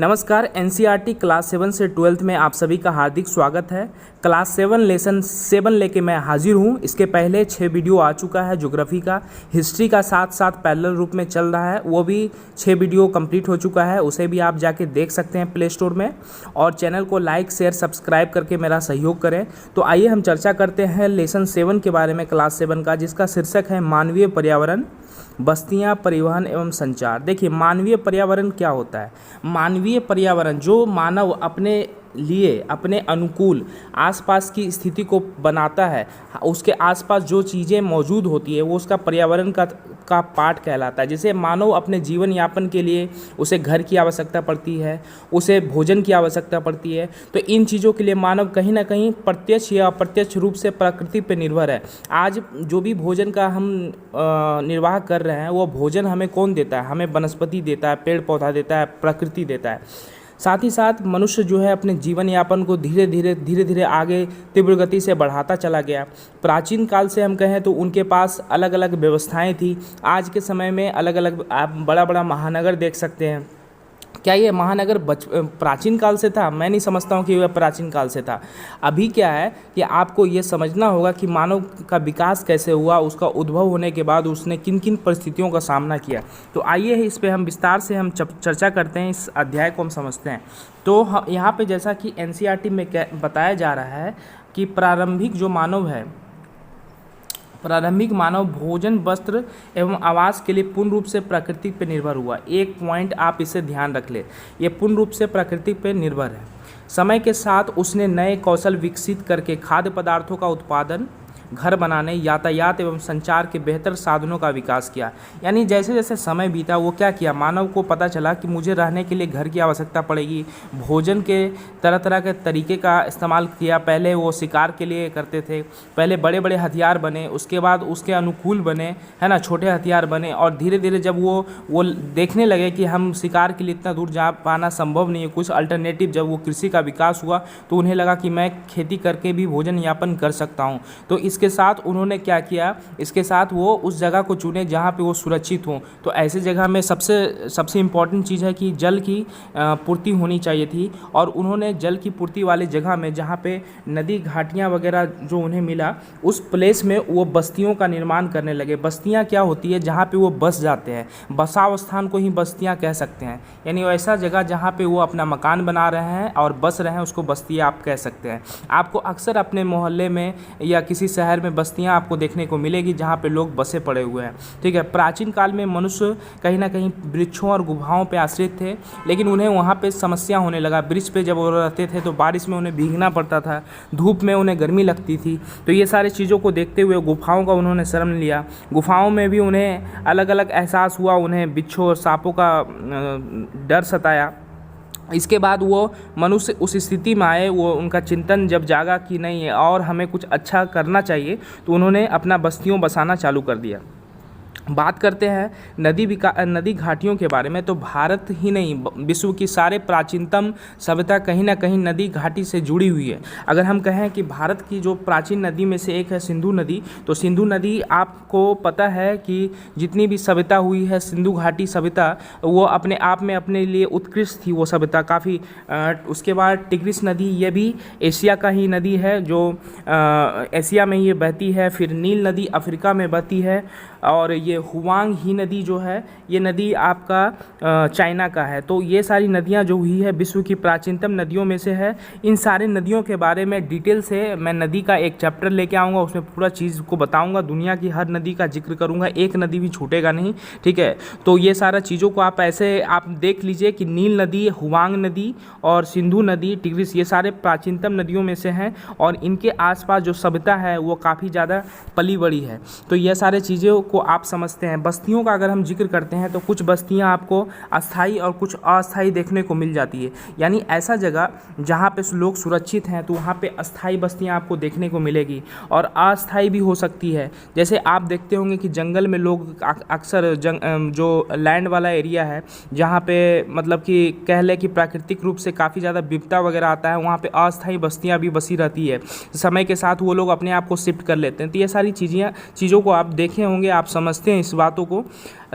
नमस्कार। NCERT class 7 से 12th में आप सभी का हार्दिक स्वागत है। क्लास 7 लेसन 7 लेके मैं हाजिर हूँ। इसके पहले 6 वीडियो आ चुका है ज्योग्राफी का, हिस्ट्री का साथ साथ पैरेलल रूप में चल रहा है, वो भी 6 वीडियो कंप्लीट हो चुका है। उसे भी आप जाके देख सकते हैं प्ले स्टोर में। और चैनल को लाइक शेयर सब्सक्राइब करके मेरा सहयोग करें। तो आइए हम चर्चा करते हैं लेसन 7 के बारे में, क्लास 7 का, जिसका शीर्षक है मानवीय पर्यावरण, बस्तियां, परिवहन एवं संचार। देखिए, मानवीय पर्यावरण क्या होता है। मानवीय पर्यावरण जो मानव अपने लिए अपने अनुकूल आसपास की स्थिति को बनाता है, उसके आसपास जो चीज़ें मौजूद होती है वो उसका पर्यावरण का पार्ट कहलाता है। जैसे मानव अपने जीवन यापन के लिए उसे घर की आवश्यकता पड़ती है, उसे भोजन की आवश्यकता पड़ती है। तो इन चीज़ों के लिए मानव कहीं ना कहीं प्रत्यक्ष या अप्रत्यक्ष रूप से प्रकृति पर निर्भर है। आज जो भी भोजन का हम निर्वाह कर रहे हैं वो भोजन हमें कौन देता है? हमें वनस्पति देता है, पेड़ पौधा देता है, प्रकृति देता है। साथ ही साथ मनुष्य जो है अपने जीवन यापन को धीरे धीरे आगे तीव्र गति से बढ़ाता चला गया। प्राचीन काल से हम कहें तो उनके पास अलग अलग व्यवस्थाएं थी। आज के समय में अलग अलग आप बड़ा बड़ा महानगर देख सकते हैं। क्या ये महानगर प्राचीन काल से था? मैं नहीं समझता हूँ कि वह प्राचीन काल से था। अभी क्या है कि आपको ये समझना होगा कि मानव का विकास कैसे हुआ, उसका उद्भव होने के बाद उसने किन किन परिस्थितियों का सामना किया। तो आइए इस पे हम विस्तार से हम चर्चा करते हैं, इस अध्याय को हम समझते हैं। तो यहाँ पे जैसा कि एनसीईआरटी में बताया जा रहा है कि प्रारंभिक मानव भोजन, वस्त्र एवं आवास के लिए पूर्ण रूप से प्रकृति पर निर्भर हुआ। एक पॉइंट आप इसे ध्यान रख ले, ये पूर्ण रूप से प्रकृति पर निर्भर है। समय के साथ उसने नए कौशल विकसित करके खाद्य पदार्थों का उत्पादन, घर बनाने, यातायात एवं संचार के बेहतर साधनों का विकास किया। यानी जैसे जैसे समय बीता वो क्या किया, मानव को पता चला कि मुझे रहने के लिए घर की आवश्यकता पड़ेगी। भोजन के तरह तरह के तरीके का इस्तेमाल किया। पहले वो शिकार के लिए करते थे, पहले बड़े बड़े हथियार बने, उसके बाद उसके अनुकूल बने, है ना, छोटे हथियार बने। और धीरे धीरे जब वो देखने लगे कि हम शिकार के लिए इतना दूर जा पाना संभव नहीं है, कुछ अल्टरनेटिव, जब वो कृषि का विकास हुआ तो उन्हें लगा कि मैं खेती करके भी भोजन यापन कर सकता हूँ। तो इसके साथ उन्होंने क्या किया, इसके साथ वो उस जगह को चुने जहाँ पे वो सुरक्षित हों। तो ऐसे जगह में सबसे इम्पॉर्टेंट चीज़ है कि जल की पूर्ति होनी चाहिए थी। और उन्होंने जल की पूर्ति वाले जगह में, जहाँ पे नदी घाटियाँ वगैरह जो उन्हें मिला, उस प्लेस में वो बस्तियों का निर्माण करने लगे। बस्तियाँ क्या होती है? जहाँ पे वो बस जाते हैं, बसाव स्थान को ही बस्तियाँ कह सकते हैं। यानी ऐसा जगह जहाँ पे वो अपना मकान बना रहे हैं और बस रहे हैं, उसको बस्तियाँ आप कह सकते हैं। आपको अक्सर अपने मोहल्ले में या किसी शहर में बस्तियां आपको देखने को मिलेगी जहां पे लोग बसे पड़े हुए हैं। ठीक है। प्राचीन काल में मनुष्य कहीं ना कहीं वृक्षों और गुफाओं पे आश्रित थे, लेकिन उन्हें वहां पे समस्या होने लगा। वृक्ष पे जब वो रहते थे तो बारिश में उन्हें भीगना पड़ता था, धूप में उन्हें गर्मी लगती थी। तो ये सारी चीज़ों को देखते हुए गुफाओं का उन्होंने शरण लिया। गुफाओं में भी उन्हें अलग अलग एहसास हुआ, उन्हें बिच्छू और सांपों का डर सताया। इसके बाद वो मनुष्य उस स्थिति में आए, वो उनका चिंतन जब जागा कि नहीं और हमें कुछ अच्छा करना चाहिए, तो उन्होंने अपना बस्तियों बसाना चालू कर दिया। बात करते हैं नदी घाटियों के बारे में। तो भारत ही नहीं, विश्व की सारे प्राचीनतम सभ्यता कहीं ना कहीं नदी घाटी से जुड़ी हुई है। अगर हम कहें कि भारत की जो प्राचीन नदी में से एक है सिंधु नदी, तो सिंधु नदी, आपको पता है कि जितनी भी सभ्यता हुई है सिंधु घाटी सभ्यता, वो अपने आप में अपने लिए उत्कृष्ट थी वो सभ्यता काफ़ी। उसके बाद टिग्रिस नदी, ये भी एशिया का ही नदी है, जो एशिया में ये बहती है। फिर नील नदी अफ्रीका में बहती है। और ये हुआंग ही नदी जो है, ये नदी आपका चाइना का है। तो ये सारी नदियाँ जो हुई है विश्व की प्राचीनतम नदियों में से है। इन सारे नदियों के बारे में डिटेल से मैं नदी का एक चैप्टर लेके आऊँगा, उसमें पूरा चीज़ को बताऊँगा, दुनिया की हर नदी का जिक्र करूँगा, एक नदी भी छूटेगा नहीं। ठीक है। तो ये सारा चीज़ों को आप देख लीजिए कि नील नदी, हुआंग नदी और सिंधु नदी, टिग्रिस, ये सारे प्राचीनतम नदियों में से हैं। और इनके आसपास जो सभ्यता है वो काफ़ी ज़्यादा पली बड़ी है। तो ये सारे चीज़ों को आप समझते हैं। बस्तियों का अगर हम जिक्र करते हैं तो कुछ बस्तियां आपको अस्थाई और कुछ अस्थाई देखने को मिल जाती है। यानी ऐसा जगह जहां पे लोग सुरक्षित हैं तो वहां पे अस्थाई बस्तियां आपको देखने को मिलेगी, और अस्थाई भी हो सकती है। जैसे आप देखते होंगे कि जंगल में लोग अक्सर जो लैंड वाला एरिया है, जहाँ पे मतलब कि कह लें कि प्राकृतिक रूप से काफ़ी ज़्यादा विपदा वगैरह आता है, वहाँ पे अस्थाई बस्तियाँ भी बसी रहती है। समय के साथ वो लोग अपने आप को शिफ्ट कर लेते हैं। तो ये सारी चीज़ों को आप देखे होंगे, आप समझते हैं इस बातों को।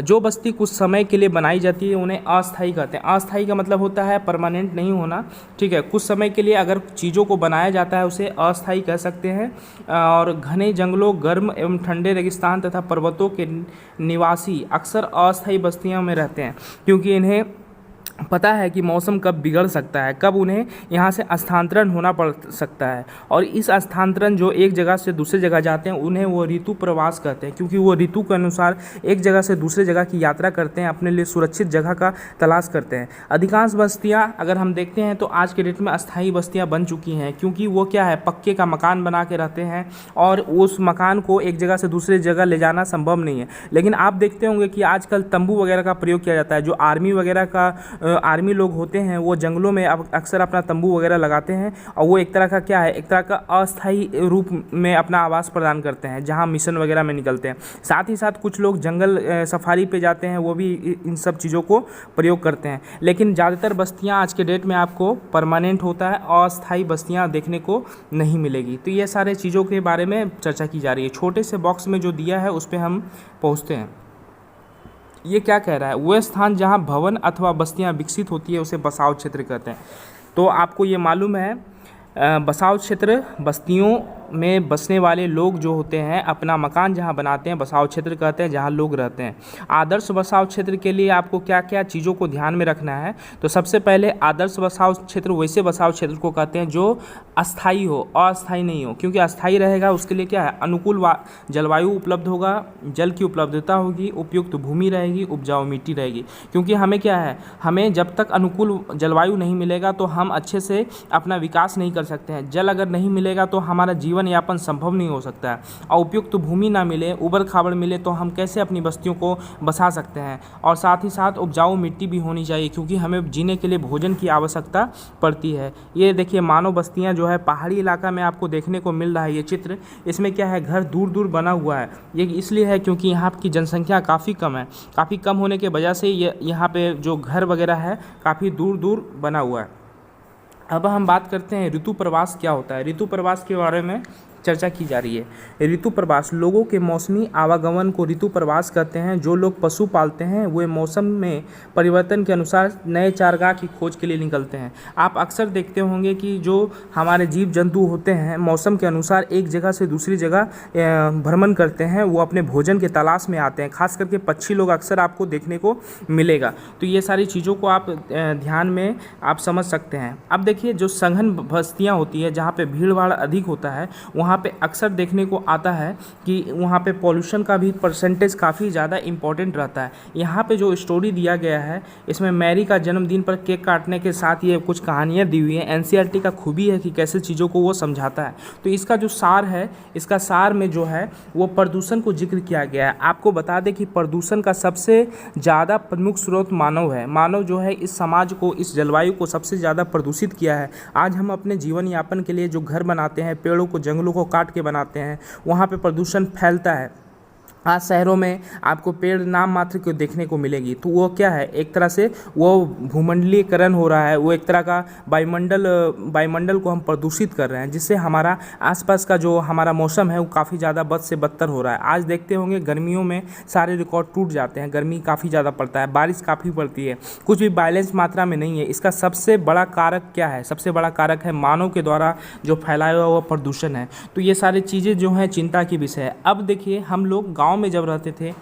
जो बस्ती कुछ समय के लिए बनाई जाती है उन्हें अस्थायी कहते हैं। अस्थायी का मतलब होता है परमानेंट नहीं होना, ठीक है। कुछ समय के लिए अगर चीज़ों को बनाया जाता है उसे अस्थायी कह सकते हैं। और घने जंगलों, गर्म एवं ठंडे रेगिस्तान तथा पर्वतों के निवासी अक्सर अस्थायी बस्तियों में रहते हैं, क्योंकि इन्हें पता है कि मौसम कब बिगड़ सकता है, कब उन्हें यहाँ से स्थानांतरण होना पड़ सकता है। और इस स्थानांतरण जो एक जगह से दूसरी जगह जाते हैं उन्हें वो ऋतु प्रवास कहते हैं, क्योंकि वो ऋतु के अनुसार एक जगह से दूसरी जगह की यात्रा करते हैं, अपने लिए सुरक्षित जगह का तलाश करते हैं। अधिकांश बस्तियाँ अगर हम देखते हैं तो आज के डेट में अस्थायी बस्तियाँ बन चुकी हैं, क्योंकि वो क्या है, पक्के का मकान बना के रहते हैं और उस मकान को एक जगह से दूसरी जगह ले जाना संभव नहीं है। लेकिन आप देखते होंगे कि आजकल तंबू वगैरह का प्रयोग किया जाता है। जो आर्मी वगैरह का आर्मी लोग होते हैं वो जंगलों में अब अक्सर अपना तंबू वगैरह लगाते हैं, और वो एक तरह का क्या है, एक तरह का अस्थायी रूप में अपना आवास प्रदान करते हैं जहां मिशन वगैरह में निकलते हैं। साथ ही साथ कुछ लोग जंगल सफारी पे जाते हैं, वो भी इन सब चीज़ों को प्रयोग करते हैं। लेकिन ज़्यादातर बस्तियां आज के डेट में आपको परमानेंट होता है, अस्थायी बस्तियां देखने को नहीं मिलेगी। तो ये सारे चीज़ों के बारे में चर्चा की जा रही है। छोटे से बॉक्स में जो दिया है उस पर हम पहुँचते हैं। ये क्या कह रहा है, वह स्थान जहाँ भवन अथवा बस्तियाँ विकसित होती है उसे बसाव क्षेत्र कहते हैं। तो आपको ये मालूम है बसाव क्षेत्र बस्तियों में बसने वाले लोग जो होते हैं अपना मकान जहां बनाते हैं बसाव क्षेत्र कहते हैं, जहां लोग रहते हैं। आदर्श बसाव क्षेत्र के लिए आपको क्या क्या चीज़ों को ध्यान में रखना है, तो सबसे पहले आदर्श बसाव क्षेत्र वैसे बसाव क्षेत्र को कहते हैं जो अस्थाई हो, अस्थाई नहीं हो। क्योंकि अस्थाई रहेगा उसके लिए क्या है, अनुकूल जलवायु उपलब्ध होगा, जल की उपलब्धता होगी, उपयुक्त भूमि रहेगी, उपजाऊ मिट्टी रहेगी। क्योंकि हमें क्या है, हमें जब तक अनुकूल जलवायु नहीं मिलेगा तो हम अच्छे से अपना विकास नहीं कर सकते हैं। जल अगर नहीं मिलेगा तो हमारा जीवन यापन संभव नहीं हो सकता है। और उपयुक्त भूमि ना मिले, उबड़ खाबड़ मिले तो हम कैसे अपनी बस्तियों को बसा सकते हैं। और साथ ही साथ उपजाऊ मिट्टी भी होनी चाहिए, क्योंकि हमें जीने के लिए भोजन की आवश्यकता पड़ती है। ये देखिए मानव बस्तियां जो है पहाड़ी इलाका में आपको देखने को मिल रहा है। ये चित्र, इसमें क्या है, घर दूर दूर बना हुआ है। ये इसलिए है क्योंकि यहाँ की जनसंख्या काफ़ी कम है। काफ़ी कम होने की वजह से ये यहाँ पे जो घर वगैरह है काफ़ी दूर दूर बना हुआ है। अब हम बात करते हैं ऋतु प्रवास क्या होता है। ऋतु प्रवास के बारे में चर्चा की जा रही है। ऋतु प्रवास लोगों के मौसमी आवागमन को ऋतु प्रवास कहते हैं। जो लोग पशु पालते हैं वे मौसम में परिवर्तन के अनुसार नए चारागाह की खोज के लिए निकलते हैं। आप अक्सर देखते होंगे कि जो हमारे जीव जंतु होते हैं मौसम के अनुसार एक जगह से दूसरी जगह भ्रमण करते हैं, वो अपने भोजन के तलाश में आते हैं। खास करके पक्षी लोग अक्सर आपको देखने को मिलेगा। तो ये सारी चीज़ों को आप ध्यान में आप समझ सकते हैं। अब देखिए जो सघन बस्तियाँ होती है जहाँ पे भीड़ भाड़ अधिक होता है, वहाँ पे अक्सर देखने को आता है कि वहाँ पे पॉल्यूशन का भी परसेंटेज काफ़ी ज़्यादा इम्पोर्टेंट रहता है। यहाँ पे जो स्टोरी दिया गया है इसमें मैरी का जन्मदिन पर केक काटने के साथ ये कुछ कहानियाँ दी हुई हैं। एनसीईआरटी का खूबी है कि कैसे चीज़ों को वो समझाता है। तो इसका जो सार है, इसका सार में जो है वो प्रदूषण को जिक्र किया गया है। आपको बता दें कि प्रदूषण का सबसे ज़्यादा प्रमुख स्रोत मानव है। मानव जो है इस समाज को, इस जलवायु को सबसे ज़्यादा प्रदूषित किया है। आज हम अपने जीवन यापन के लिए जो घर बनाते हैं, पेड़ों को, जंगलों को काट के बनाते हैं, वहाँ पे प्रदूषण फैलता है। आज शहरों में आपको पेड़ नाम मात्र को देखने को मिलेगी। तो वो क्या है, एक तरह से वो भूमंडलीकरण हो रहा है। वो एक तरह का वायुमंडल को हम प्रदूषित कर रहे हैं, जिससे हमारा आसपास का जो हमारा मौसम है वो काफ़ी ज़्यादा बद से बदतर हो रहा है। आज देखते होंगे गर्मियों में सारे रिकॉर्ड टूट जाते हैं, गर्मी काफ़ी ज़्यादा पड़ता है, बारिश काफ़ी पड़ती है, कुछ भी बैलेंस मात्रा में नहीं है। इसका सबसे बड़ा कारक क्या है, सबसे बड़ा कारक है मानव के द्वारा जो फैलाया हुआ प्रदूषण है। तो ये सारी चीज़ें जो हैं चिंता की विषय है। अब देखिए हम लोग गाँव में जब रहते थे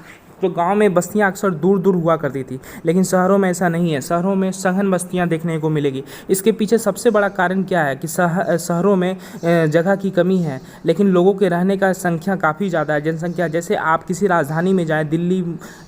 तो गांव में बस्तियां अक्सर दूर दूर हुआ करती थी, लेकिन शहरों में ऐसा नहीं है। शहरों में सघन बस्तियां देखने को मिलेगी। इसके पीछे सबसे बड़ा कारण क्या है कि शहरों में जगह की कमी है, लेकिन लोगों के रहने का संख्या काफ़ी ज़्यादा है, जनसंख्या। जैसे आप किसी राजधानी में जाएँ, दिल्ली,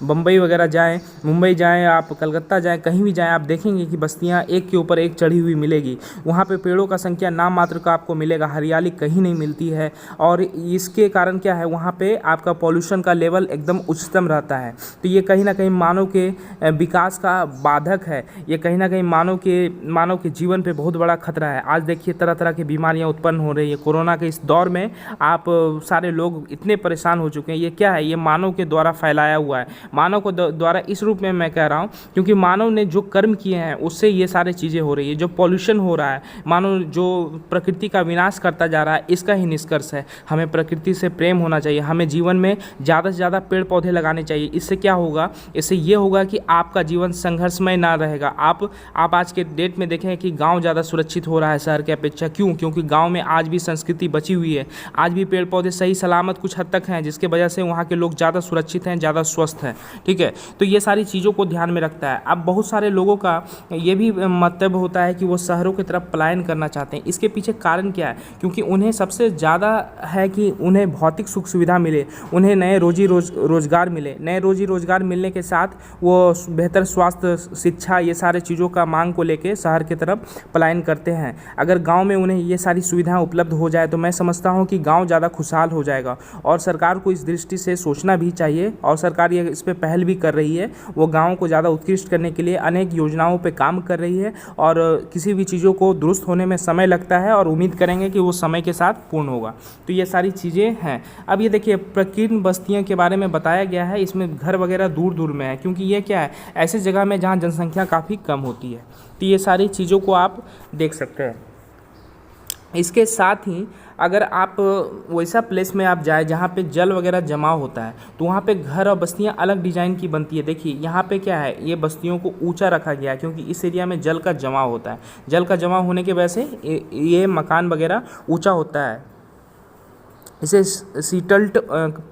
बम्बई वगैरह जाएँ, मुंबई जाएँ, आप कलकत्ता जाएँ, कहीं भी जाएँ, आप देखेंगे कि बस्तियाँ एक के ऊपर एक चढ़ी हुई मिलेगी। वहाँ पर पेड़ों का संख्या नाम मात्र का आपको मिलेगा, हरियाली कहीं नहीं मिलती है। और इसके कारण क्या है, वहाँ पर आपका पॉल्यूशन का लेवल एकदम उच्चतम रहता है। रहता है। तो ये कहीं ना कहीं मानव के विकास का बाधक है, ये कहीं ना कहीं मानव के जीवन पे बहुत बड़ा खतरा है। आज देखिए तरह तरह की बीमारियां उत्पन्न हो रही है। कोरोना के इस दौर में आप सारे लोग इतने परेशान हो चुके हैं। ये क्या है? ये मानव के द्वारा फैलाया हुआ है। मानव को द्वारा इस रूप में मैं कह रहा हूँ क्योंकि मानव ने जो कर्म किए हैं उससे ये सारी चीज़ें हो रही है। जो पॉल्यूशन हो रहा है, मानव जो प्रकृति का विनाश करता जा रहा है, इसका ही निष्कर्ष है। हमें प्रकृति से प्रेम होना चाहिए, हमें जीवन में ज़्यादा से ज़्यादा पेड़ पौधे लगाने चाहिए। इससे क्या होगा? इससे ये होगा कि आपका जीवन संघर्षमय ना रहेगा। आप आज के डेट में देखें कि गांव ज़्यादा सुरक्षित हो रहा है शहर की अपेक्षा। क्यों? क्योंकि गांव में आज भी संस्कृति बची हुई है, आज भी पेड़ पौधे सही सलामत कुछ हद तक हैं, जिसके वजह से वहाँ के लोग ज़्यादा सुरक्षित हैं, ज़्यादा स्वस्थ हैं। ठीक है, तो ये सारी चीज़ों को ध्यान में रखता है। अब बहुत सारे लोगों का ये भी मतलब होता है कि वो शहरों की तरफ पलायन करना चाहते हैं। इसके पीछे कारण क्या है? क्योंकि उन्हें सबसे ज़्यादा है कि उन्हें भौतिक सुख सुविधा मिले, उन्हें नए रोजगार मिले। नए रोजगार मिलने के साथ वो बेहतर स्वास्थ्य, शिक्षा, ये सारे चीज़ों का मांग को लेके शहर की तरफ पलायन करते हैं। अगर गांव में उन्हें ये सारी सुविधाएं उपलब्ध हो जाए तो मैं समझता हूं कि गांव ज़्यादा खुशहाल हो जाएगा। और सरकार को इस दृष्टि से सोचना भी चाहिए, और सरकार ये इस पर पहल भी कर रही है। वो गाँव को ज़्यादा उत्कृष्ट करने के लिए अनेक योजनाओं पर काम कर रही है, और किसी भी चीज़ों को दुरुस्त होने में समय लगता है, और उम्मीद करेंगे कि वो समय के साथ पूर्ण होगा। तो ये सारी चीज़ें हैं। अब ये देखिए प्रकीर्ण बस्तियों के बारे में बताया गया है। इसमें घर वगैरह दूर दूर में है, क्योंकि ये क्या है, ऐसी जगह में जहाँ जनसंख्या काफ़ी कम होती है। तो ये सारी चीज़ों को आप देख सकते हैं। इसके साथ ही अगर आप वैसा प्लेस में आप जाए जहाँ पे जल वगैरह जमा होता है, तो वहाँ पे घर और बस्तियाँ अलग डिज़ाइन की बनती है। देखिए यहाँ पे क्या है, ये बस्तियों को ऊंचा रखा गया है क्योंकि इस एरिया में जल का जमा होता है। जल का जमा होने की वजह से ये मकान वगैरह ऊंचा होता है। इसे सीटल्ट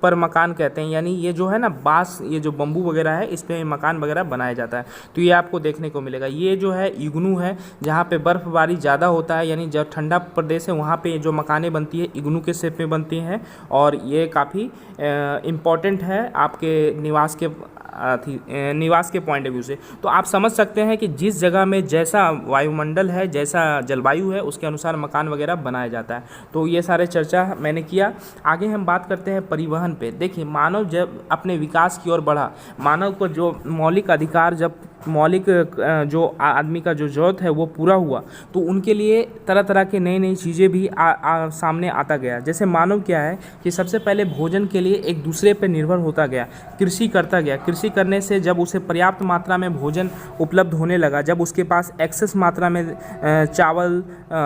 पर मकान कहते हैं, यानी ये जो है ना बांस, ये जो बम्बू वगैरह है, इस पे मकान वगैरह बनाया जाता है। तो ये आपको देखने को मिलेगा। ये जो है इग्नू है, जहाँ पे बर्फ़बारी ज़्यादा होता है, यानी जब ठंडा प्रदेश है वहाँ पे जो मकानें बनती है इग्नू के शेप में बनती हैं, और ये काफ़ी इम्पॉर्टेंट है आपके निवास के पॉइंट ऑफ व्यू से। तो आप समझ सकते हैं कि जिस जगह में जैसा वायुमंडल है, जैसा जलवायु है, उसके अनुसार मकान वगैरह बनाया जाता है। तो ये सारे चर्चा मैंने किया। आगे हम बात करते हैं परिवहन पे। देखिए मानव जब अपने विकास की ओर बढ़ा, मानव को जो मौलिक अधिकार, जब मौलिक जो आदमी का जो ज़रूरत है वो पूरा हुआ, तो उनके लिए तरह तरह के नई नई चीज़ें भी सामने आता गया। जैसे मानव क्या है कि सबसे पहले भोजन के लिए एक दूसरे पर निर्भर होता गया, कृषि करता गया। कृषि करने से जब उसे पर्याप्त मात्रा में भोजन उपलब्ध होने लगा, जब उसके पास एक्सेस मात्रा में चावल,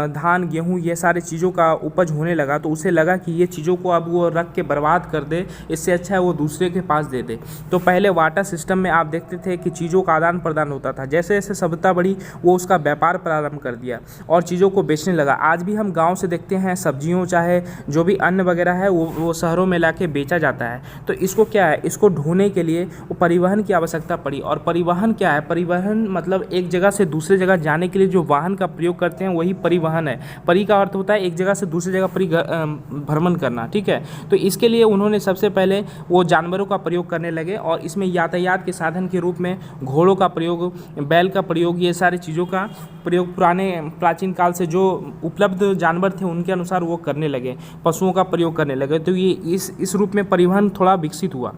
धान, गेहूँ, ये सारे चीज़ों का उपज होने लगा, तो उसे लगा कि ये चीज़ों को अब वो रख के बर्बाद कर दे, इससे अच्छा है वो दूसरे के पास दे दे। तो पहले वाटर सिस्टम में आप देखते थे कि चीज़ों का आदान प्रदान होता था। जैसे जैसे सभ्यता बढ़ी, वो उसका व्यापार प्रारंभ कर दिया और चीज़ों को बेचने लगा। आज भी हम गांव से देखते हैं सब्जियों, चाहे जो भी अन्न वगैरह है, वो शहरों में लाके बेचा जाता है। तो इसको क्या है, इसको ढोने के लिए वो परिवहन की आवश्यकता पड़ी। और परिवहन क्या है? परिवहन मतलब एक जगह से दूसरे जगह जाने के लिए जो वाहन का प्रयोग करते हैं वही परिवहन है। परि का अर्थ होता है एक जगह से दूसरी जगह भ्रमण करना। ठीक है, तो इसके लिए उन्होंने सबसे पहले वो जानवरों का प्रयोग करने लगे, और इसमें यातायात के साधन के रूप में घोड़ों का प्रयोग, बैल का प्रयोग, ये सारी चीज़ों का प्रयोग प्राचीन काल से जो उपलब्ध जानवर थे उनके अनुसार वो करने लगे, पशुओं का प्रयोग करने लगे। तो ये इस रूप में परिवहन थोड़ा विकसित हुआ।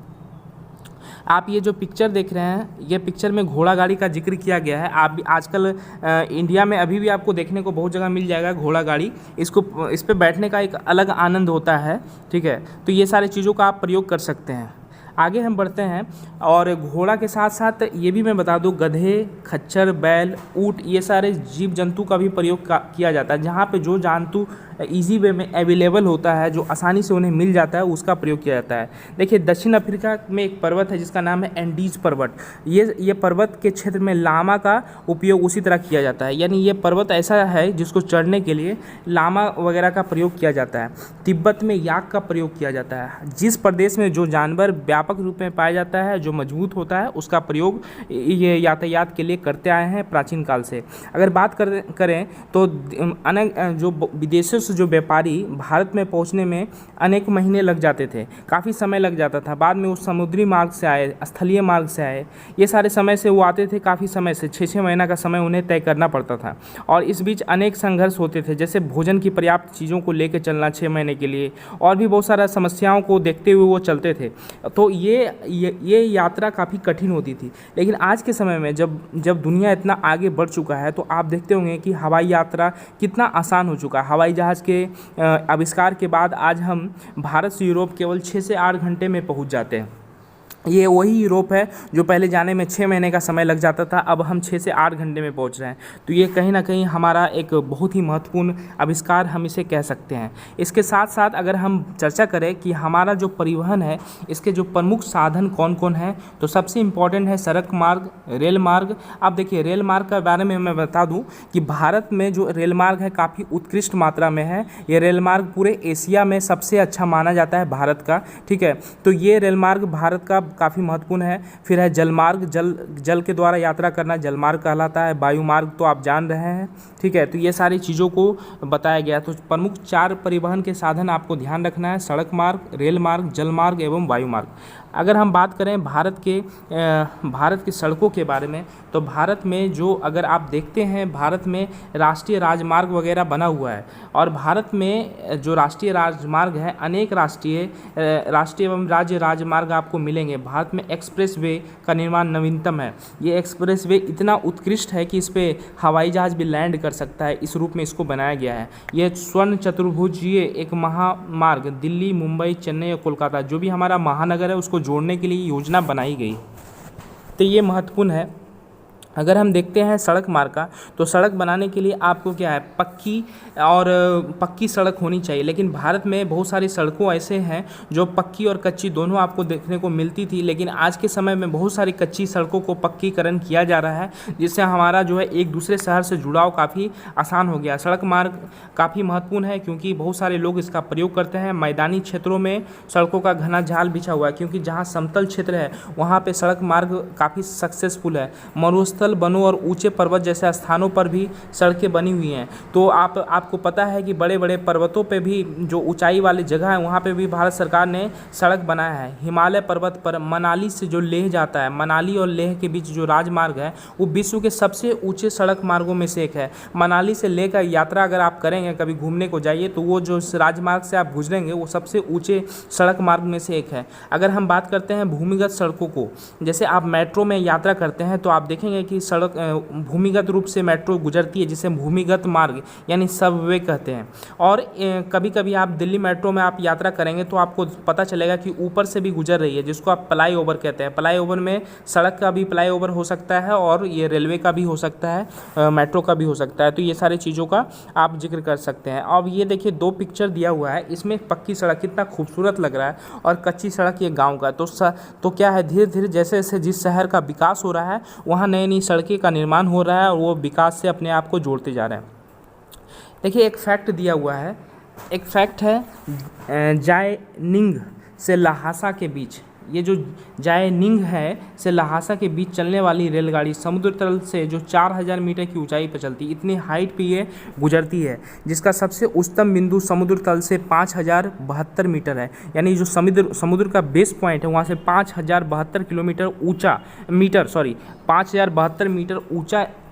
आप ये जो पिक्चर देख रहे हैं, ये पिक्चर में घोड़ा गाड़ी का जिक्र किया गया है। आप भी आजकल इंडिया में अभी भी आपको देखने को बहुत जगह मिल जाएगा घोड़ा गाड़ी। इस पे बैठने का एक अलग आनंद होता है। ठीक है, तो ये सारी चीज़ों का आप प्रयोग कर सकते हैं। आगे हम बढ़ते हैं, और घोड़ा के साथ साथ ये भी मैं बता दूं, गधे, खच्चर, बैल, ऊँट, ये सारे जीव जंतु का भी प्रयोग किया जाता है। जहाँ पे जो जंतु ईजी वे में अवेलेबल होता है, जो आसानी से उन्हें मिल जाता है, उसका प्रयोग किया जाता है। देखिए दक्षिण अफ्रीका में एक पर्वत है जिसका नाम है एंडीज पर्वत। ये पर्वत के क्षेत्र में लामा का उपयोग उसी तरह किया जाता है, यानी ये पर्वत ऐसा है जिसको चढ़ने के लिए लामा वगैरह का प्रयोग किया जाता है। तिब्बत में याक का प्रयोग किया जाता है। जिस प्रदेश में जो जानवर व्यापक रूप में पाया जाता है, जो मजबूत होता है, उसका प्रयोग ये यातायात के लिए करते आए हैं प्राचीन काल से। अगर बात करें तो अनेक जो विदेशों जो व्यापारी भारत में पहुंचने में अनेक महीने लग जाते थे, काफ़ी समय लग जाता था। बाद में वो समुद्री मार्ग से आए, स्थलीय मार्ग से आए, ये सारे समय से वो आते थे। काफ़ी समय से 6-6 महीना का समय उन्हें तय करना पड़ता था, और इस बीच अनेक संघर्ष होते थे, जैसे भोजन की पर्याप्त चीज़ों को लेकर चलना 6 महीने के लिए, और भी बहुत सारा समस्याओं को देखते हुए वो चलते थे। तो ये यात्रा काफ़ी कठिन होती थी। लेकिन आज के समय में जब दुनिया इतना आगे बढ़ चुका है तो आप देखते होंगे कि हवाई यात्रा कितना आसान हो चुका है। हवाई जहाज़ के आविष्कार के बाद आज हम भारत से यूरोप केवल 6 से 8 घंटे में पहुंच जाते हैं। ये वही यूरोप है जो पहले जाने में 6 महीने का समय लग जाता था, अब हम 6 से 8 घंटे में पहुंच रहे हैं। तो ये कहीं ना कहीं हमारा एक बहुत ही महत्वपूर्ण आविष्कार हम इसे कह सकते हैं। इसके साथ साथ अगर हम चर्चा करें कि हमारा जो परिवहन है, इसके जो प्रमुख साधन कौन कौन हैं, तो सबसे इम्पॉर्टेंट है सड़क मार्ग, रेल मार्ग। आप देखिए, रेल मार्ग के बारे में मैं बता दूँ कि भारत में जो रेल मार्ग है काफ़ी उत्कृष्ट मात्रा में है। ये रेल मार्ग पूरे एशिया में सबसे अच्छा माना जाता है भारत का, ठीक है। तो ये रेल मार्ग भारत का काफ़ी महत्वपूर्ण है। फिर है जलमार्ग, जल के द्वारा यात्रा करना जलमार्ग कहलाता है। वायु मार्ग तो आप जान रहे हैं, ठीक है। तो ये सारी चीज़ों को बताया गया। तो प्रमुख 4 परिवहन के साधन आपको ध्यान रखना है: सड़क मार्ग, रेल मार्ग, जल मार्ग एवं वायु मार्ग। अगर हम बात करें भारत की सड़कों के बारे में, तो भारत में जो अगर आप देखते हैं, भारत में राष्ट्रीय राजमार्ग वगैरह बना हुआ है। और भारत में जो राष्ट्रीय राजमार्ग है, अनेक राष्ट्रीय एवं राज्य राजमार्ग आपको मिलेंगे। भारत में एक्सप्रेस वे का निर्माण नवीनतम है। ये एक्सप्रेस वे इतना उत्कृष्ट है कि इस पर हवाई जहाज़ भी लैंड कर सकता है, इस रूप में इसको बनाया गया है। ये स्वर्ण चतुर्भुजीय एक महामार्ग दिल्ली, मुंबई, चेन्नई और कोलकाता, जो भी हमारा महानगर है, उसको जोड़ने के लिए योजना बनाई गई। तो ये महत्वपूर्ण है। अगर हम देखते हैं सड़क मार्ग का, तो सड़क बनाने के लिए आपको क्या है, पक्की सड़क होनी चाहिए। लेकिन भारत में बहुत सारी सड़कों ऐसे हैं जो पक्की और कच्ची दोनों आपको देखने को मिलती थी। लेकिन आज के समय में बहुत सारी कच्ची सड़कों को पक्कीकरण किया जा रहा है, जिससे हमारा जो है एक दूसरे शहर से जुड़ाव काफ़ी आसान हो गया। सड़क मार्ग काफ़ी महत्वपूर्ण है क्योंकि बहुत सारे लोग इसका प्रयोग करते हैं। मैदानी क्षेत्रों में सड़कों का घना जाल बिछा हुआ है, क्योंकि जहाँ समतल क्षेत्र है वहाँ पर सड़क मार्ग काफ़ी सक्सेसफुल है। मरुस्थल, वनों और ऊंचे पर्वत जैसे स्थानों पर भी सड़कें बनी हुई हैं। तो आपको पता है कि बड़े बड़े पर्वतों पे भी, जो ऊंचाई वाले जगह है, वहाँ पे भी भारत सरकार ने सड़क बनाया है। हिमालय पर्वत पर मनाली से जो लेह जाता है, मनाली और लेह के बीच जो राजमार्ग है, वो विश्व के सबसे ऊंचे सड़क मार्गों में से एक है। मनाली से लेह का यात्रा अगर आप करेंगे, कभी घूमने को जाइए, तो वो जो राजमार्ग से आप गुजरेंगे वो सबसे ऊंचे सड़क मार्ग में से एक है। अगर हम बात करते हैं भूमिगत सड़कों को, जैसे आप मेट्रो में यात्रा करते हैं तो आप देखेंगे कि सड़क भूमिगत रूप से मेट्रो गुजरती है, जिसे भूमिगत मार्ग यानी सबवे कहते हैं। और कभी कभी आप दिल्ली मेट्रो में आप यात्रा करेंगे तो आपको पता चलेगा कि ऊपर से भी गुजर रही है, जिसको आप फ्लाई ओवर कहते हैं। फ्लाई ओवर में सड़क का भी फ्लाई ओवर हो सकता है और ये रेलवे का भी हो सकता है, मेट्रो का भी हो सकता है। तो ये सारी चीज़ों का आप जिक्र कर सकते हैं। अब ये देखिए 2 पिक्चर दिया हुआ है, इसमें पक्की सड़क कितना खूबसूरत लग रहा है और कच्ची सड़क ये गाँव का। तो क्या है, धीरे धीरे जैसे जैसे जिस शहर का विकास हो रहा है वहाँ नई नई सड़कें का निर्माण हो रहा है और वो विकास से अपने आप को जोड़ते जा रहे हैं। देखिए एक फैक्ट दिया हुआ है, एक फैक्ट है जायनिंग से लहासा के बीच, ये जो जायनिंग है से लहासा के बीच चलने वाली रेलगाड़ी समुद्र तल से जो 4000 मीटर की ऊंचाई पर चलती, इतनी हाइट पे ये गुजरती है, जिसका सबसे उच्चतम बिंदु समुद्र तल से 5072 मीटर है। यानी जो समुद्र का बेस पॉइंट है वहाँ से 5072 किलोमीटर ऊंचा 5072 मीटर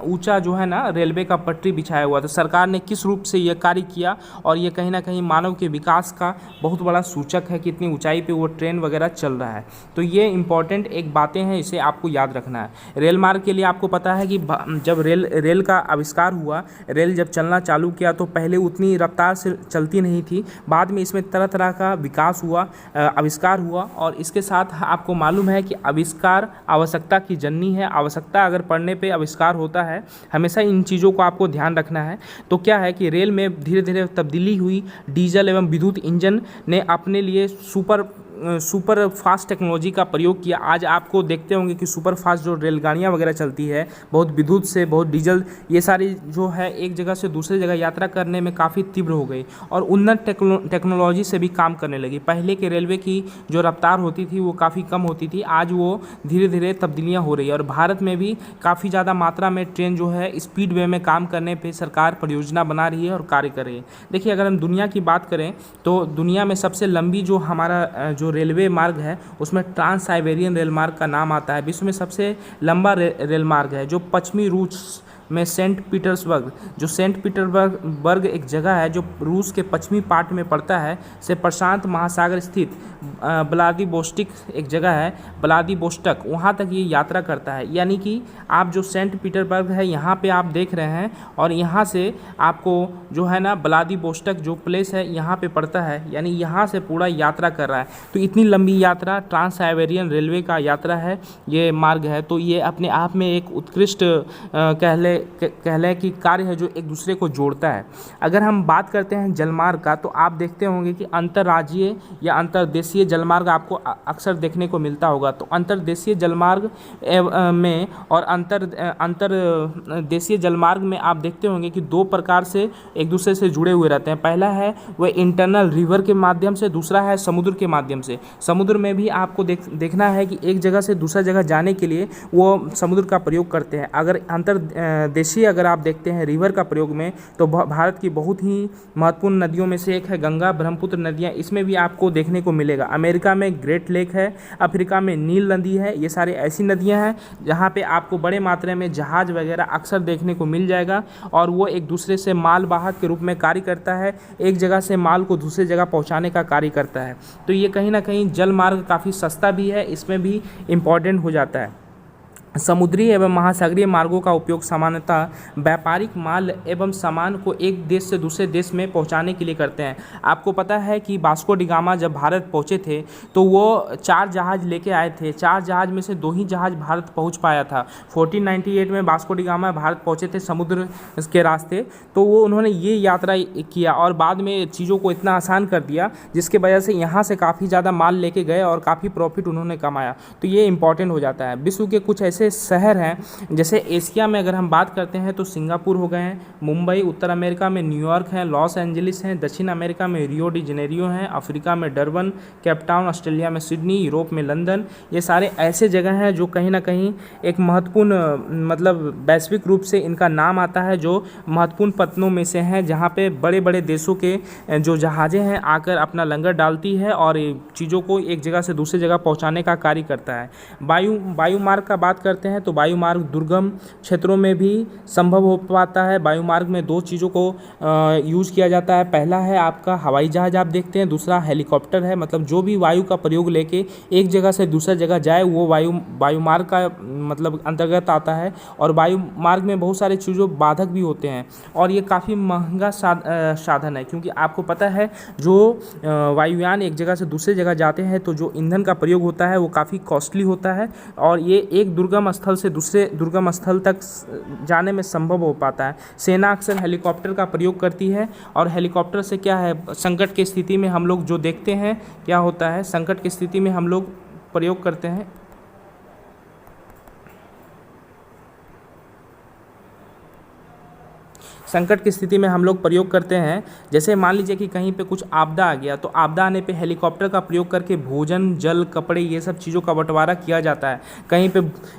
ऊंचा जो है ना रेलवे का पटरी बिछाया हुआ। तो सरकार ने किस रूप से यह कार्य किया, और ये कहीं ना कहीं मानव के विकास का बहुत बड़ा सूचक है कि इतनी ऊंचाई पे वो ट्रेन वगैरह चल रहा है। तो ये इंपॉर्टेंट एक बातें हैं, इसे आपको याद रखना है। रेल मार्ग के लिए आपको पता है कि जब रेल का आविष्कार हुआ, रेल जब चलना चालू किया तो पहले उतनी रफ्तार से चलती नहीं थी, बाद में इसमें तरह तरह का विकास हुआ, आविष्कार हुआ। और इसके साथ आपको मालूम है कि आविष्कार आवश्यकता की जननी है, आवश्यकता अगर पड़ने पे आविष्कार होता है, हमेशा इन चीज़ों को आपको ध्यान रखना है। तो क्या है कि रेल में धीरे धीरे तब्दीली हुई, डीजल एवं विद्युत इंजन ने अपने लिए सुपर फास्ट टेक्नोलॉजी का प्रयोग किया। आज आपको देखते होंगे कि सुपर फास्ट जो रेलगाड़ियाँ वगैरह चलती है, बहुत विद्युत से, बहुत डीजल, ये सारी जो है एक जगह से दूसरी जगह यात्रा करने में काफ़ी तीव्र हो गई और उन्नत टेक्नोलॉजी से भी काम करने लगी। पहले के रेलवे की जो रफ्तार होती थी वो काफ़ी कम होती थी, आज वो धीरे धीरे तब्दीलियाँ हो रही है। और भारत में भी काफ़ी ज़्यादा मात्रा में ट्रेन जो है स्पीड वे में काम करने पर सरकार परियोजना बना रही है और कार्य कर रही है। देखिए अगर हम दुनिया की बात करें तो दुनिया में सबसे लंबी जो हमारा जो रेलवे मार्ग है उसमें ट्रांस साइबेरियन रेल मार्ग का नाम आता है। विश्व में सबसे लंबा रेल मार्ग है जो पश्चिमी में सेंट पीटर्सबर्ग, जो सेंट पीटर्सबर्ग एक जगह है जो रूस के पश्चिमी पार्ट में पड़ता है, से प्रशांत महासागर स्थित व्लादिवोस्टोक एक जगह है, व्लादिवोस्टोक, वहाँ तक ये यात्रा करता है। यानी कि आप जो सेंट पीटर्सबर्ग है यहाँ पे आप देख रहे हैं, और यहाँ से आपको जो है ना व्लादिवोस्टोक जो प्लेस है यहाँ पे पड़ता है, यानी यहाँ से पूरा यात्रा कर रहा है। तो इतनी लंबी यात्रा ट्रांस साइबेरियन रेलवे का यात्रा है, ये मार्ग है। तो ये अपने आप में एक उत्कृष्ट कह लें कि कार्य है जो एक दूसरे को जोड़ता है। अगर हम बात करते हैं जलमार्ग का, तो आप देखते होंगे कि अंतर्राज्यीय या अंतर्देशीय जलमार्ग आपको अक्सर देखने को मिलता होगा। तो अंतर्देशीय जलमार्ग में और अंतर्देशीय जलमार्ग में आप देखते होंगे कि दो प्रकार से एक दूसरे से जुड़े हुए रहते हैं। पहला है वह इंटरनल रिवर के माध्यम से, दूसरा है समुद्र के माध्यम से। समुद्र में भी आपको देखना है कि एक जगह से दूसरा जगह जाने के लिए वो समुद्र का प्रयोग करते हैं। अगर अंतर्देशीय अगर आप देखते हैं रिवर का प्रयोग में, तो भारत की बहुत ही महत्वपूर्ण नदियों में से एक है गंगा ब्रह्मपुत्र नदियाँ, इसमें भी आपको देखने को मिलेगा। अमेरिका में ग्रेट लेक है, अफ्रीका में नील नदी है। ये सारी ऐसी नदियाँ हैं जहाँ पे आपको बड़े मात्रा में जहाज वगैरह अक्सर देखने को मिल जाएगा, और वो एक दूसरे से माल वाहक के रूप में कार्य करता है, एक जगह से माल को दूसरी जगह पहुँचाने का कार्य करता है। तो ये कहीं ना कहीं जल मार्ग काफ़ी सस्ता भी है, इसमें भी इम्पॉर्टेंट हो जाता है। समुद्री एवं महासागरीय मार्गों का उपयोग सामान्यतः व्यापारिक माल एवं सामान को एक देश से दूसरे देश में पहुंचाने के लिए करते हैं। आपको पता है कि वास्को डी गामा जब भारत पहुंचे थे तो वो 4 जहाज लेके आए थे, 4 जहाज में से 2 ही जहाज भारत पहुंच पाया था। 1498 में वास्को डी गामा भारत पहुंचे थे समुद्र के रास्ते, तो वो उन्होंने ये यात्रा किया और बाद में चीज़ों को इतना आसान कर दिया जिसके वजह से यहाँ से काफ़ी ज़्यादा माल लेके गए और काफ़ी प्रॉफिट उन्होंने कमाया। तो ये इंपॉर्टेंट हो जाता है। विश्व के कुछ ऐसे शहर हैं, जैसे एशिया में अगर हम बात करते हैं तो सिंगापुर हो गए हैं, मुंबई, उत्तर अमेरिका में न्यूयॉर्क है, लॉस एंजलिस हैं, दक्षिण अमेरिका में रियो डी जेनेरियो हैं, अफ्रीका में डरबन, केपटाउन, ऑस्ट्रेलिया में सिडनी, यूरोप में लंदन। ये सारे ऐसे जगह हैं जो कहीं ना कहीं एक महत्वपूर्ण मतलब वैश्विक रूप से इनका नाम आता है, जो महत्वपूर्ण पत्तनों में से हैं जहाँ पे बड़े बड़े देशों के जो जहाज़ें हैं आकर अपना लंगर डालती है और चीज़ों को एक जगह से दूसरी जगह पहुँचाने का कार्य करता है। वायु मार्ग का बात करते हैं तो वायुमार्ग दुर्गम क्षेत्रों में भी संभव हो पाता है। वायुमार्ग में 2 चीज़ों को यूज़ किया जाता है। पहला है आपका हवाई जहाज आप देखते हैं, दूसरा हेलीकॉप्टर है। मतलब जो भी वायु का प्रयोग लेके एक जगह से दूसरा जगह जाए वो वायुमार्ग का मतलब अंतर्गत आता है। और वायुमार्ग में बहुत सारे चीज़ों बाधक भी होते हैं और ये काफ़ी महंगा साधन है, क्योंकि आपको पता है जो वायुयान एक जगह से दूसरी जगह जाते हैं तो जो ईंधन का प्रयोग होता है वो काफ़ी कॉस्टली होता है, और ये एक दुर्गम स्थल से दूसरे दुर्गम स्थल तक जाने में संभव हो पाता है। सेना अक्सर हेलीकॉप्टर का प्रयोग करती है, और हेलीकॉप्टर से क्या है, संकट की स्थिति में हम लोग जो देखते हैं क्या होता है, संकट की स्थिति में हम लोग प्रयोग करते हैं। संकट की स्थिति में हम लोग प्रयोग करते हैं। जैसे मान लीजिए कि कहीं पे कुछ आपदा आ गया, तो आपदा आने पे हेलीकॉप्टर का प्रयोग करके भोजन, जल, कपड़े, ये सब चीज़ों का बंटवारा किया जाता है।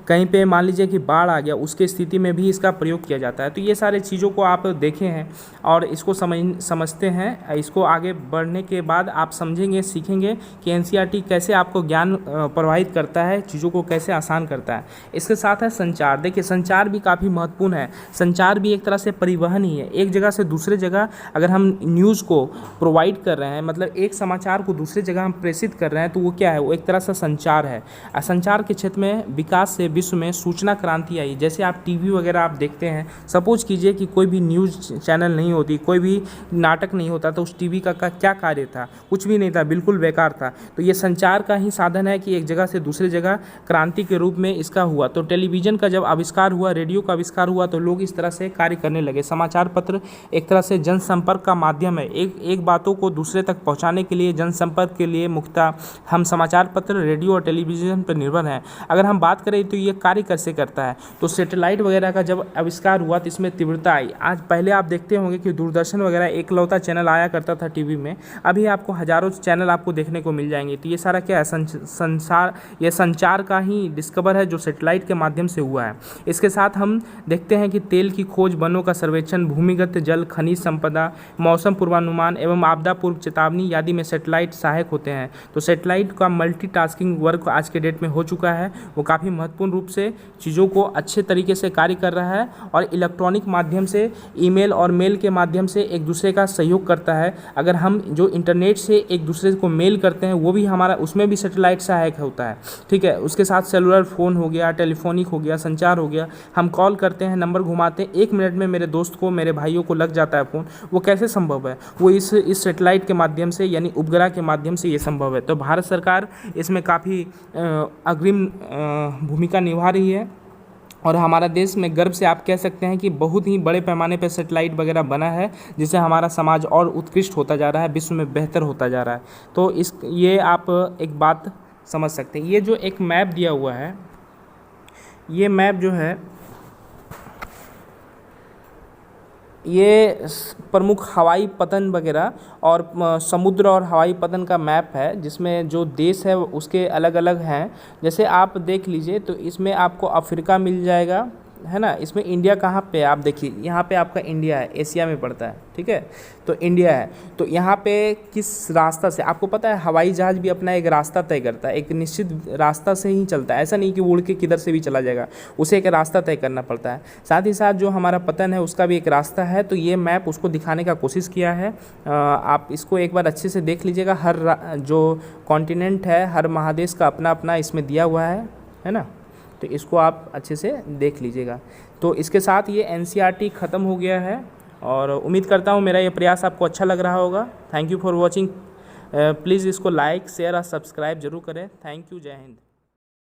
कहीं पे मान लीजिए कि बाढ़ आ गया, उसके स्थिति में भी इसका प्रयोग किया जाता है। तो ये सारे चीज़ों को आप देखे हैं और इसको समझते हैं। इसको आगे बढ़ने के बाद आप समझेंगे, सीखेंगे कि एनसीईआरटी कैसे आपको ज्ञान प्रवाहित करता है, चीज़ों को कैसे आसान करता है। इसके साथ है संचार। देखिए संचार भी काफ़ी महत्वपूर्ण है। संचार भी एक तरह से परिवहन ही है। एक जगह से दूसरे जगह अगर हम न्यूज़ को प्रोवाइड कर रहे हैं, मतलब एक समाचार को दूसरे जगह हम प्रेषित कर रहे हैं, तो वो क्या है, वो एक तरह से संचार है। संचार के क्षेत्र में विकास से विश्व में सूचना क्रांति आई। जैसे आप टीवी वगैरह आप देखते हैं, सपोज कीजिए कि कोई भी न्यूज़ चैनल नहीं होती, कोई भी नाटक नहीं होता, तो उस टीवी का क्या कार्य था, कुछ भी नहीं था, बिल्कुल बेकार था। तो ये संचार का ही साधन है कि एक जगह से दूसरी जगह क्रांति के रूप में इसका हुआ। तो टेलीविज़न का जब आविष्कार हुआ, रेडियो का आविष्कार हुआ, तो लोग इस तरह से कार्य करने लगे। समाचार पत्र एक तरह से जनसंपर्क का माध्यम है। एक बातों को दूसरे तक पहुंचाने के लिए, जनसंपर्क के लिए मुख्यतः हम समाचार पत्र, रेडियो और टेलीविज़न पर निर्भर हैं। अगर हम बात करें तो ये कार्य कैसे करता है, तो सैटेलाइट वगैरह का जब आविष्कार हुआ तो इसमें तीव्रता आई। आज पहले आप देखते होंगे कि दूरदर्शन वगैरह एकलौता चैनल आया करता था टीवी में, अभी आपको हज़ारों चैनल आपको देखने को मिल जाएंगे। तो ये सारा क्या है, ये संचार का ही डिस्कवर है जो सैटेलाइट के माध्यम से हुआ है। इसके साथ हम देखते हैं कि तेल की खोज, वनों का सर्वेक्षण, सर्वेक्षण, भूमिगत जल, खनिज संपदा, मौसम पूर्वानुमान एवं आपदा पूर्व चेतावनी आदि में सैटेलाइट सहायक होते हैं। तो सैटेलाइट का मल्टीटास्किंग वर्क आज के डेट में हो चुका है, वो काफ़ी महत्वपूर्ण रूप से चीज़ों को अच्छे तरीके से कार्य कर रहा है और इलेक्ट्रॉनिक माध्यम से, ईमेल और मेल के माध्यम से एक दूसरे का सहयोग करता है। अगर हम जो इंटरनेट से एक दूसरे को मेल करते हैं वो भी हमारा, उसमें भी सैटेलाइट सहायक होता है, ठीक है। उसके साथ सेलुलर फ़ोन हो गया, टेलीफोनिक हो गया, संचार हो गया। हम कॉल करते हैं, नंबर घुमाते हैं, 1 मिनट में मेरे दोस्त को, मेरे भाइयों को लग जाता है फ़ोन। वो कैसे संभव है? वो इस सैटेलाइट के माध्यम से, यानी उपग्रह के माध्यम से ये संभव है। तो भारत सरकार इसमें काफ़ी अग्रिम भूमिका निभा रही है और हमारा देश में गर्व से आप कह सकते हैं कि बहुत ही बड़े पैमाने पर सैटेलाइट वगैरह बना है, जिससे हमारा समाज और उत्कृष्ट होता जा रहा है, विश्व में बेहतर होता जा रहा है। तो ये आप एक बात समझ सकते हैं। ये जो एक मैप दिया हुआ है, ये मैप जो है ये प्रमुख हवाई पतन वगैरह और समुद्र और हवाई पतन का मैप है, जिसमें जो देश है उसके अलग अलग हैं। जैसे आप देख लीजिए तो इसमें आपको अफ्रीका मिल जाएगा, है ना। इसमें इंडिया कहाँ पे है आप देखिए, यहाँ पे आपका इंडिया है, एशिया में पड़ता है, ठीक है। तो इंडिया है, तो यहाँ पे किस रास्ता से, आपको पता है हवाई जहाज़ भी अपना एक रास्ता तय करता है, एक निश्चित रास्ता से ही चलता है। ऐसा नहीं कि उड़ के किधर से भी चला जाएगा, उसे एक रास्ता तय करना पड़ता है। साथ ही साथ जो हमारा पतन है उसका भी एक रास्ता है। तो ये मैप उसको दिखाने का कोशिश किया है। आप इसको एक बार अच्छे से देख लीजिएगा। हर जो कॉन्टिनेंट है, हर महादेश का अपना अपना इसमें दिया हुआ है ना। तो इसको आप अच्छे से देख लीजिएगा। तो इसके साथ ये NCERT ख़त्म हो गया है और उम्मीद करता हूँ मेरा ये प्रयास आपको अच्छा लग रहा होगा। Thank you for watching. Please इसको लाइक, शेयर और सब्सक्राइब जरूर करें। Thank you. जय हिंद।